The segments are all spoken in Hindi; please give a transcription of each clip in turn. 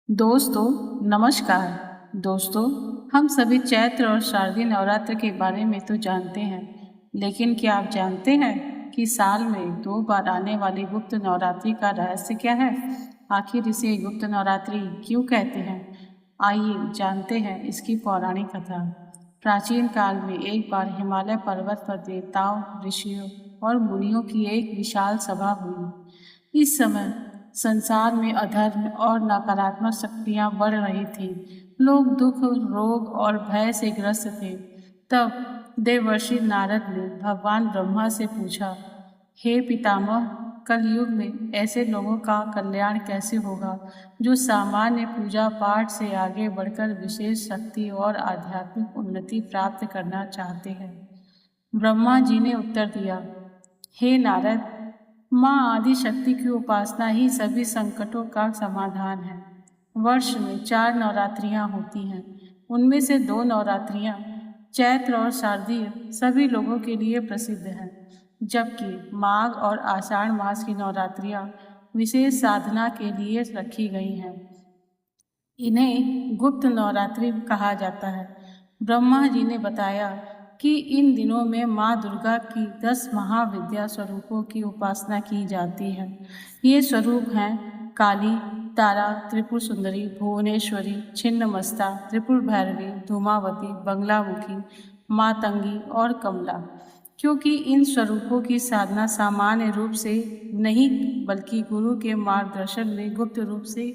दोस्तों नमस्कार। दोस्तों, हम सभी चैत्र और शारदीय नवरात्र के बारे में तो जानते हैं, लेकिन क्या आप जानते हैं कि साल में 2 बार आने वाली गुप्त नवरात्रि का रहस्य क्या है? आखिर इसे गुप्त नवरात्रि क्यों कहते हैं? आइए जानते हैं इसकी पौराणिक कथा। प्राचीन काल में एक बार हिमालय पर्वत पर देवताओं, ऋषियों और मुनियों की एक विशाल सभा हुई। इस समय संसार में अधर्म और नकारात्मक शक्तियां बढ़ रही थीं। लोग दुख, रोग और भय से ग्रस्त थे। तब देवर्षि नारद ने भगवान ब्रह्मा से पूछा, हे पितामह, कलयुग में ऐसे लोगों का कल्याण कैसे होगा जो सामान्य पूजा पाठ से आगे बढ़कर विशेष शक्ति और आध्यात्मिक उन्नति प्राप्त करना चाहते हैं। ब्रह्मा जी ने उत्तर दिया, हे नारद, माँ आदि शक्ति की उपासना ही सभी संकटों का समाधान है। वर्ष में 4 नवरात्रियाँ होती हैं। उनमें से 2 नवरात्रियाँ चैत्र और शारदीय सभी लोगों के लिए प्रसिद्ध हैं, जबकि माघ और आषाढ़ मास की नवरात्रियाँ विशेष साधना के लिए रखी गई हैं। इन्हें गुप्त नवरात्रि कहा जाता है। ब्रह्मा जी ने बताया कि इन दिनों में माँ दुर्गा की 10 महाविद्या स्वरूपों की उपासना की जाती है। ये स्वरूप हैं काली, तारा, त्रिपुर सुंदरी, भुवनेश्वरी, छिन्नमस्ता, त्रिपुर भैरवी, धूमावती, बंगलामुखी, मातंगी और कमला। क्योंकि इन स्वरूपों की साधना सामान्य रूप से नहीं बल्कि गुरु के मार्गदर्शन में गुप्त रूप से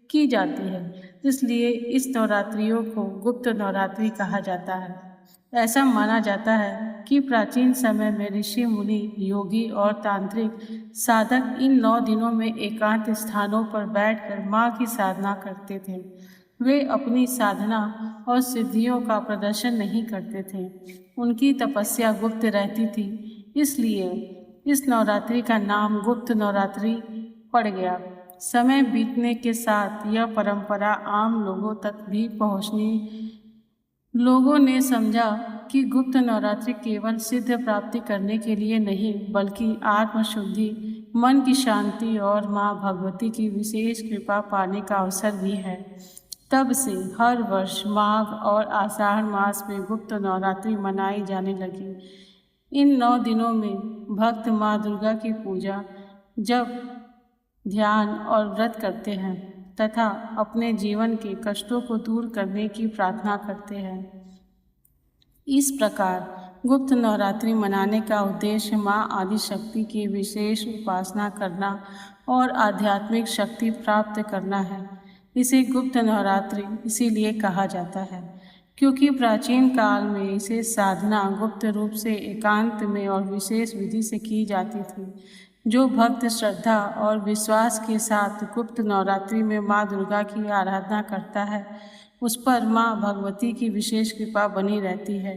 की जाती है, इसलिए इस नवरात्रियों को गुप्त नवरात्रि कहा जाता है। ऐसा माना जाता है कि प्राचीन समय में ऋषि मुनि, योगी और तांत्रिक साधक इन 9 दिनों में एकांत स्थानों पर बैठकर माँ की साधना करते थे। वे अपनी साधना और सिद्धियों का प्रदर्शन नहीं करते थे। उनकी तपस्या गुप्त रहती थी, इसलिए इस नवरात्रि का नाम गुप्त नवरात्रि पड़ गया। समय बीतने के साथ यह परंपरा आम लोगों तक भी पहुंचनी। लोगों ने समझा कि गुप्त नवरात्रि केवल सिद्ध प्राप्ति करने के लिए नहीं बल्कि आत्मशुद्धि, मन की शांति और माँ भगवती की विशेष कृपा पाने का अवसर भी है। तब से हर वर्ष माघ और आषाढ़ मास में गुप्त नवरात्रि मनाई जाने लगी। इन 9 दिनों में भक्त माँ दुर्गा की पूजा, जप, ध्यान और व्रत करते हैं तथा अपने जीवन के कष्टों को दूर करने की प्रार्थना करते हैं। इस प्रकार गुप्त नवरात्रि मनाने का उद्देश्य माँ आदि शक्ति की विशेष उपासना करना और आध्यात्मिक शक्ति प्राप्त करना है। इसे गुप्त नवरात्रि इसीलिए कहा जाता है क्योंकि प्राचीन काल में इसे साधना गुप्त रूप से एकांत में और विशेष विधि से की जाती थी। जो भक्त श्रद्धा और विश्वास के साथ गुप्त नवरात्रि में माँ दुर्गा की आराधना करता है, उस पर माँ भगवती की विशेष कृपा बनी रहती है।